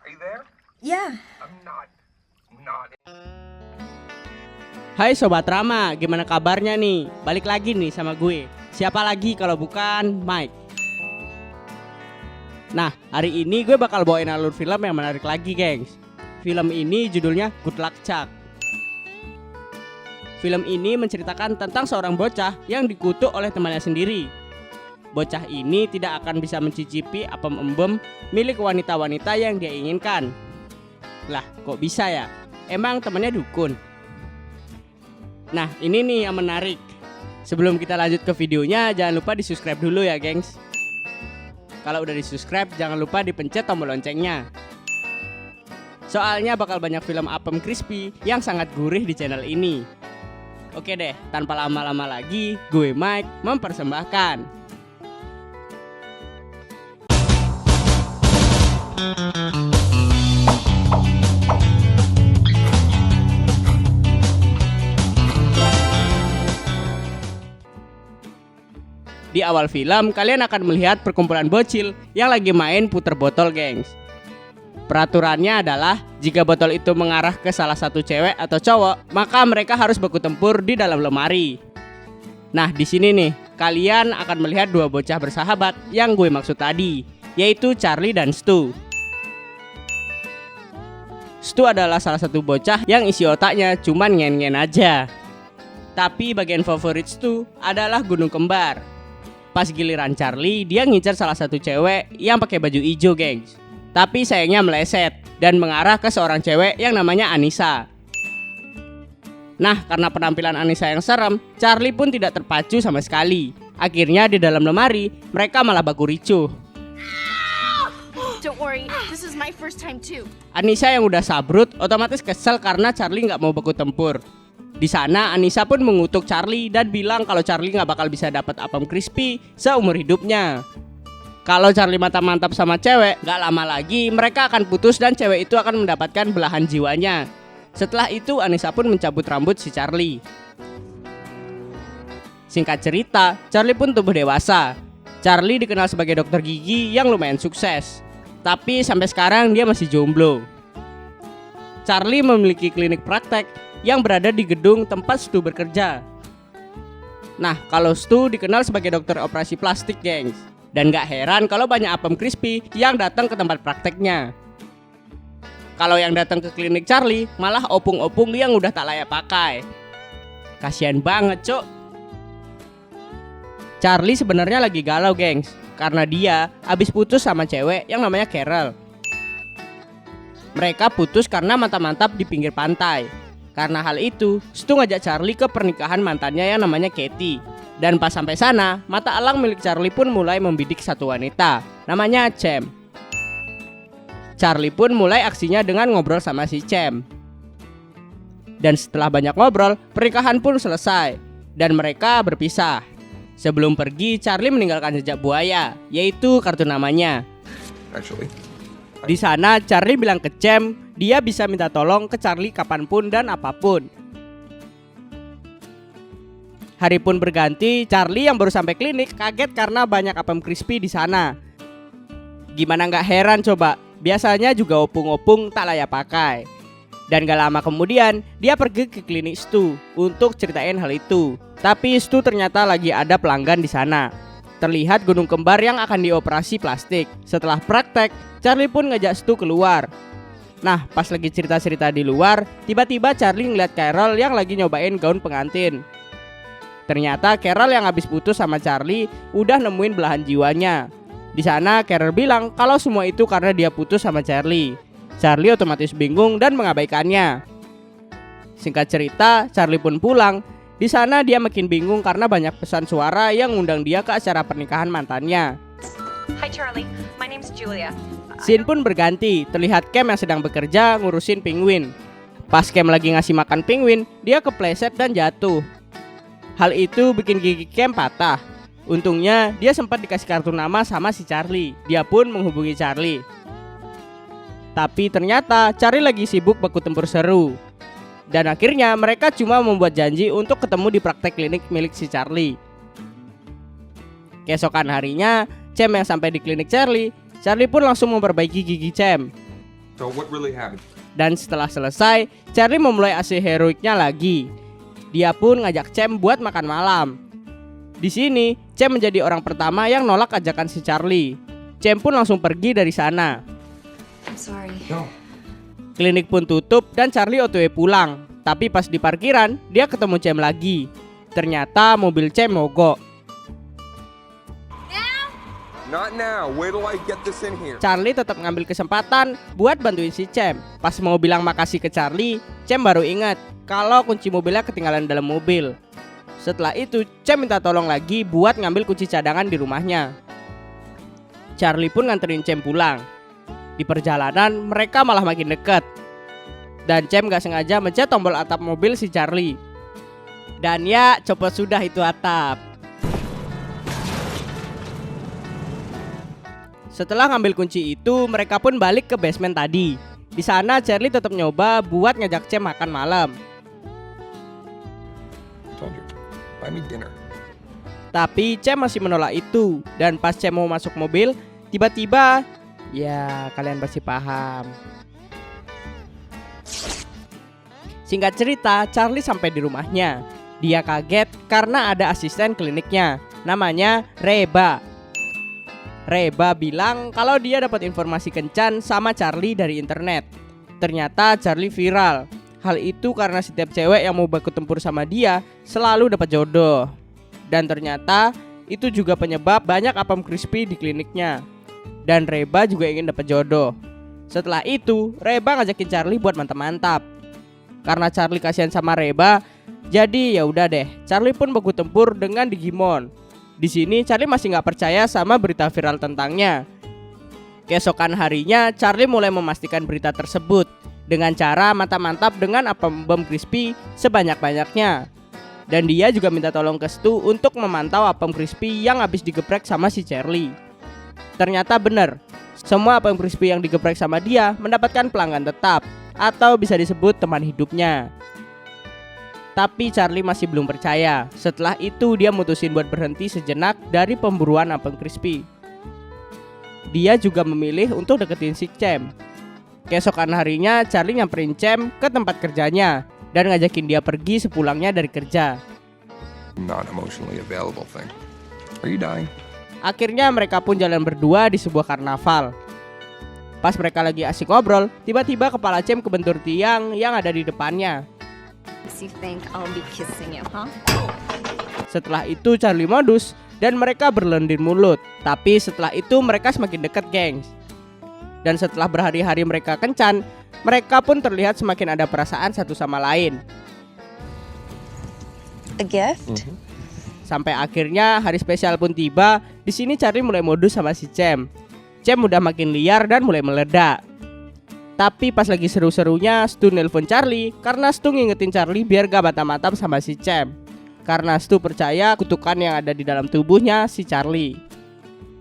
Are you there? Yeah. I'm not. Not. Hai Sobat Rama, gimana kabarnya nih? Balik lagi nih sama gue. Siapa lagi kalau bukan Mike. Nah, hari ini gue bakal bawain alur film yang menarik lagi, gengs. Film ini judulnya Good Luck Chuck. Film ini menceritakan tentang seorang bocah yang dikutuk oleh temannya sendiri. Bocah ini tidak akan bisa mencicipi apem embem milik wanita-wanita yang dia inginkan. Lah, kok bisa ya? Emang temannya dukun? Nah, ini nih yang menarik. Sebelum kita lanjut ke videonya, jangan lupa di-subscribe dulu ya, gengs. Kalau udah di-subscribe, jangan lupa dipencet tombol loncengnya. Soalnya bakal banyak film apem crispy yang sangat gurih di channel ini. Oke deh, tanpa lama-lama lagi, gue Mike mempersembahkan Di awal film, kalian akan melihat perkumpulan bocil yang lagi main puter botol, gengs. Peraturannya adalah, jika botol itu mengarah ke salah satu cewek atau cowok, maka mereka harus baku tempur di dalam lemari. Nah, di sini nih, kalian akan melihat dua bocah bersahabat yang gue maksud tadi, yaitu Charlie dan Stu. Stu adalah salah satu bocah yang isi otaknya cuman ngen-ngen aja. Tapi bagian favorit Stu adalah gunung kembar. Pas giliran Charlie, dia ngincar salah satu cewek yang pakai baju hijau, gengs. Tapi sayangnya meleset dan mengarah ke seorang cewek yang namanya Anissa. Nah, karena penampilan Anissa yang serem, Charlie pun tidak terpacu sama sekali. Akhirnya di dalam lemari, mereka malah baku ricuh. Don't worry, this is my first time too. Anissa yang udah sabrut otomatis kesel karena Charlie nggak mau baku tempur. Di sana Anissa pun mengutuk Charlie dan bilang kalau Charlie nggak bakal bisa dapat apem crispy seumur hidupnya. Kalau Charlie mantap-mantap sama cewek, nggak lama lagi mereka akan putus dan cewek itu akan mendapatkan belahan jiwanya. Setelah itu Anissa pun mencabut rambut si Charlie. Singkat cerita, Charlie pun tumbuh dewasa. Charlie dikenal sebagai dokter gigi yang lumayan sukses. Tapi sampai sekarang dia masih jomblo. Charlie memiliki klinik praktek yang berada di gedung tempat Stu bekerja. Nah, kalau Stu dikenal sebagai dokter operasi plastik, gengs. Dan gak heran kalau banyak apem crispy yang datang ke tempat prakteknya. Kalau yang datang ke klinik Charlie malah opung-opung yang udah tak layak pakai. Kasian banget, cok. Charlie sebenarnya lagi galau, gengs, karena dia habis putus sama cewek yang namanya Carol. Mereka putus karena mantap-mantap di pinggir pantai. Karena hal itu, Stu ngajak Charlie ke pernikahan mantannya yang namanya Katie. Dan pas sampai sana, mata elang milik Charlie pun mulai membidik satu wanita, namanya Cem. Charlie pun mulai aksinya dengan ngobrol sama si Cem. Dan setelah banyak ngobrol, pernikahan pun selesai. Dan mereka berpisah. Sebelum pergi, Charlie meninggalkan jejak buaya, yaitu kartu namanya. Di sana Charlie bilang ke Cem, dia bisa minta tolong ke Charlie kapanpun dan apapun. Hari pun berganti, Charlie yang baru sampai klinik kaget karena banyak apem crispy di sana. Gimana nggak heran coba, biasanya juga opung-opung tak layak pakai. Dan gak lama kemudian, dia pergi ke klinik Stu untuk ceritain hal itu. Tapi Stu ternyata lagi ada pelanggan di sana. Terlihat gunung kembar yang akan dioperasi plastik. Setelah praktek, Charlie pun ngajak Stu keluar. Nah, pas lagi cerita-cerita di luar, tiba-tiba Charlie ngeliat Carol yang lagi nyobain gaun pengantin. Ternyata Carol yang habis putus sama Charlie udah nemuin belahan jiwanya. Di sana Carol bilang kalau semua itu karena dia putus sama Charlie. Charlie otomatis bingung dan mengabaikannya. Singkat cerita, Charlie pun pulang. Di sana dia makin bingung karena banyak pesan suara yang ngundang dia ke acara pernikahan mantannya. Hi Charlie, my name's Julia. Scene pun berganti, terlihat Cam yang sedang bekerja ngurusin penguin. Pas Cam lagi ngasih makan penguin, dia kepleset dan jatuh. Hal itu bikin gigi Cam patah. Untungnya dia sempat dikasih kartu nama sama si Charlie. Dia pun menghubungi Charlie. Tapi ternyata Charlie lagi sibuk baku tempur seru. Dan akhirnya mereka cuma membuat janji untuk ketemu di praktek klinik milik si Charlie. Keesokan harinya, Cem yang sampai di klinik Charlie pun langsung memperbaiki gigi Cem. So what really happened? Dan setelah selesai, Charlie memulai aksi heroiknya lagi. Dia pun ngajak Cem buat makan malam. Di sini, Cem menjadi orang pertama yang nolak ajakan si Charlie. Cem pun langsung pergi dari sana. I'm sorry. No. Klinik pun tutup dan Charlie OTW pulang. Tapi pas di parkiran, dia ketemu Cem lagi. Ternyata mobil Cem mogok. Not now. Wait till I get this in here. Charlie tetap ngambil kesempatan buat bantuin si Cem. Pas mau bilang makasih ke Charlie, Cem baru ingat kalau kunci mobilnya ketinggalan dalam mobil. Setelah itu, Cem minta tolong lagi buat ngambil kunci cadangan di rumahnya. Charlie pun nganterin Cem pulang. Di perjalanan, mereka malah makin dekat. Dan Cem gak sengaja mencet tombol atap mobil si Charlie. Dan ya, copot sudah itu atap. Setelah ngambil kunci itu, mereka pun balik ke basement tadi. Di sana Charlie tetap nyoba buat ngajak Cem makan malam. Told you. Buy me dinner. Tapi Cem masih menolak itu. Dan pas Cem mau masuk mobil, tiba-tiba, ya kalian pasti paham. Singkat cerita, Charlie sampai di rumahnya. Dia kaget karena ada asisten kliniknya, namanya Reba. Reba bilang kalau dia dapat informasi kencan sama Charlie dari internet. Ternyata Charlie viral. Hal itu karena setiap cewek yang mau baku tempur sama dia selalu dapat jodoh. Dan ternyata itu juga penyebab banyak apem crispy di kliniknya. Dan Reba juga ingin dapat jodoh. Setelah itu, Reba ngajakin Charlie buat mantap-mantap. Karena Charlie kasihan sama Reba, jadi ya udah deh, Charlie pun baku tempur dengan Digimon. Di sini Charlie masih nggak percaya sama berita viral tentangnya. Keesokan harinya, Charlie mulai memastikan berita tersebut dengan cara mantap-mantap dengan apem bom crispy sebanyak-banyaknya. Dan dia juga minta tolong ke Stu untuk memantau apem crispy yang habis digeprek sama si Charlie. Ternyata benar, semua apem crispy yang digeprek sama dia mendapatkan pelanggan tetap atau bisa disebut teman hidupnya. Tapi Charlie masih belum percaya. Setelah itu dia mutusin buat berhenti sejenak dari pemburuan apem crispy. Dia juga memilih untuk deketin si Cem. Keesokan harinya Charlie nyamperin Cem ke tempat kerjanya dan ngajakin dia pergi sepulangnya dari kerja. Not emotionally available thing. Are you dying? Akhirnya mereka pun jalan berdua di sebuah karnaval. Pas mereka lagi asik ngobrol, tiba-tiba kepala Cem kebentur tiang yang ada di depannya. You think I'll be kissing you, huh? Setelah itu Charlie modus dan mereka berlendir mulut. Tapi setelah itu mereka semakin dekat, gengs. Dan setelah berhari-hari mereka kencan, mereka pun terlihat semakin ada perasaan satu sama lain. A gift? Sampai akhirnya hari spesial pun tiba. Di sini Charlie mulai modus sama si Cem. Cem udah makin liar dan mulai meledak. Tapi pas lagi seru-serunya, Stu nelpon Charlie karena Stu ngingetin Charlie biar gak mantap-mantap sama si Cem. Karena Stu percaya kutukan yang ada di dalam tubuhnya si Charlie.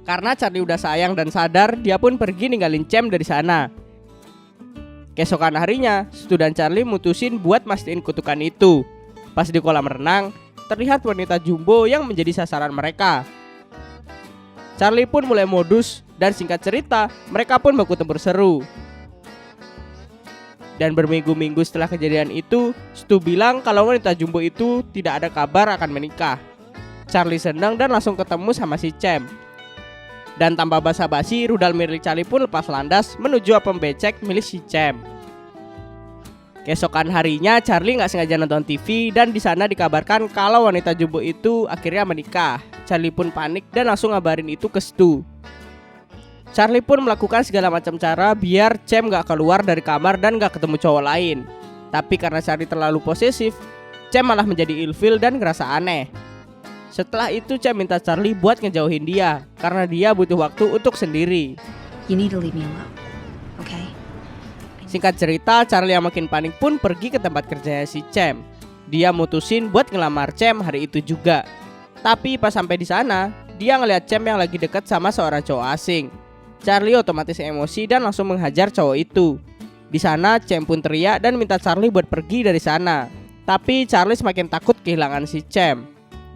Karena Charlie udah sayang dan sadar, dia pun pergi ninggalin Cem dari sana. Keesokan harinya, Stu dan Charlie mutusin buat mastiin kutukan itu. Pas di kolam renang, terlihat wanita jumbo yang menjadi sasaran mereka. Charlie pun mulai modus dan singkat cerita, mereka pun baku tempur seru. Dan berminggu-minggu setelah kejadian itu, Stu bilang kalau wanita jumbo itu tidak ada kabar akan menikah. Charlie senang dan langsung ketemu sama si Cem. Dan tanpa basa-basi, rudal milik Charlie pun lepas landas menuju apem becek milik si Cem. Keesokan harinya, Charlie nggak sengaja nonton TV dan di sana dikabarkan kalau wanita jumbo itu akhirnya menikah. Charlie pun panik dan langsung ngabarin itu ke Stu. Charlie pun melakukan segala macam cara biar Cem gak keluar dari kamar dan gak ketemu cowok lain. Tapi karena Charlie terlalu posesif, Cem malah menjadi ilfil dan ngerasa aneh. Setelah itu Cem minta Charlie buat ngejauhin dia karena dia butuh waktu untuk sendiri. You need to leave me alone, okay? Singkat cerita, Charlie yang makin panik pun pergi ke tempat kerjanya si Cem. Dia mutusin buat ngelamar Cem hari itu juga. Tapi pas sampai di sana, dia ngeliat Cem yang lagi dekat sama seorang cowok asing. Charlie otomatis emosi dan langsung menghajar cowok itu. Di sana Cem pun teriak dan minta Charlie buat pergi dari sana. Tapi Charlie semakin takut kehilangan si Cem.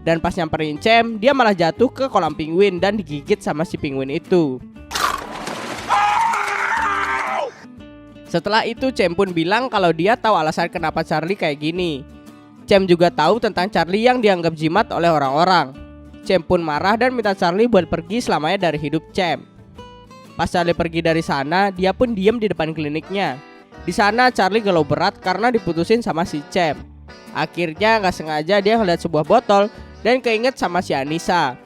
Dan pas nyamperin Cem, dia malah jatuh ke kolam penguin dan digigit sama si penguin itu. Setelah itu Cem pun bilang kalau dia tahu alasan kenapa Charlie kayak gini. Cem juga tahu tentang Charlie yang dianggap jimat oleh orang-orang. Cem pun marah dan minta Charlie buat pergi selamanya dari hidup Cem. Pas Charlie pergi dari sana, dia pun diam di depan kliniknya. Di sana Charlie galau berat karena diputusin sama si Cem. Akhirnya gak sengaja dia ngeliat sebuah botol dan keinget sama si Anissa,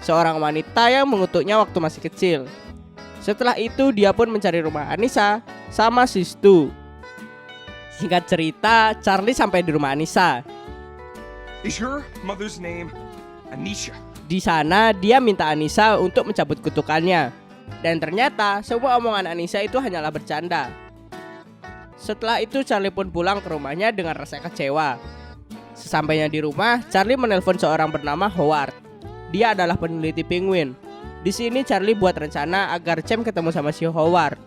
seorang wanita yang mengutuknya waktu masih kecil. Setelah itu dia pun mencari rumah Anissa sama si Stu. Singkat cerita, Charlie sampai di rumah Anissa. Is your mother's name Anisha? Di sana dia minta Anissa untuk mencabut kutukannya. Dan ternyata semua omongan Anissa itu hanyalah bercanda. Setelah itu Charlie pun pulang ke rumahnya dengan rasa kecewa. Sesampainya di rumah, Charlie menelpon seorang bernama Howard. Dia adalah peneliti penguin. Di sini Charlie buat rencana agar Cem ketemu sama si Howard.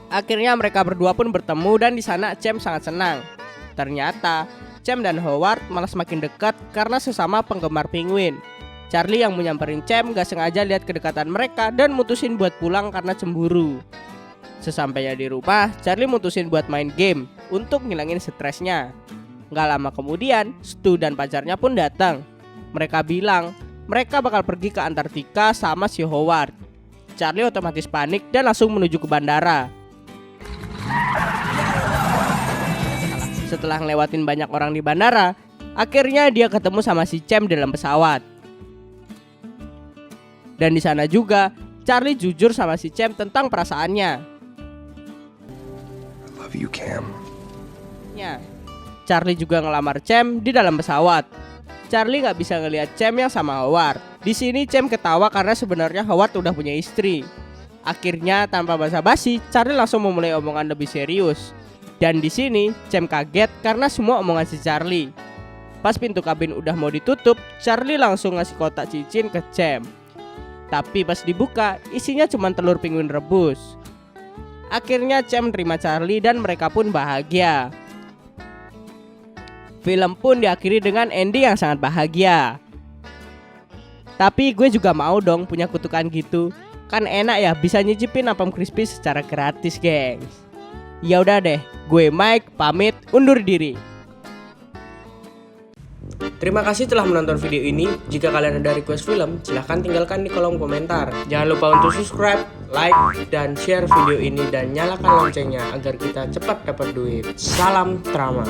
Akhirnya mereka berdua pun bertemu dan di sana Cem sangat senang. Ternyata Cem dan Howard malah semakin dekat karena sesama penggemar penguin. Charlie yang menyamperin Cem gak sengaja lihat kedekatan mereka dan mutusin buat pulang karena cemburu. Sesampainya di rumah, Charlie mutusin buat main game untuk ngilangin stresnya. Gak lama kemudian, Stu dan pacarnya pun datang. Mereka bilang mereka bakal pergi ke Antartika sama si Howard. Charlie otomatis panik dan langsung menuju ke bandara. Setelah ngelewatin banyak orang di bandara, akhirnya dia ketemu sama si Cem dalam pesawat. Dan di sana juga Charlie jujur sama si Cem tentang perasaannya. I love you, Cam. Charlie juga ngelamar Cem di dalam pesawat. Charlie nggak bisa ngelihat Cem yang sama Howard. Di sini Cem ketawa karena sebenarnya Howard udah punya istri. Akhirnya tanpa basa-basi, Charlie langsung memulai omongan lebih serius. Dan di sini Cem kaget karena semua omongan si Charlie. Pas pintu kabin udah mau ditutup, Charlie langsung ngasih kotak cincin ke Cem. Tapi pas dibuka, isinya cuma telur penguin rebus. Akhirnya Cem terima Charlie dan mereka pun bahagia. Film pun diakhiri dengan ending yang sangat bahagia. Tapi gue juga mau dong punya kutukan gitu. Kan enak ya bisa nyicipin apem crispy secara gratis, gengs. Ya udah deh, gue Mike pamit undur diri. Terima kasih telah menonton video ini. Jika kalian ada request film, silahkan tinggalkan di kolom komentar. Jangan lupa untuk subscribe, like, dan share video ini dan nyalakan loncengnya agar kita cepat dapat duit. Salam Trama.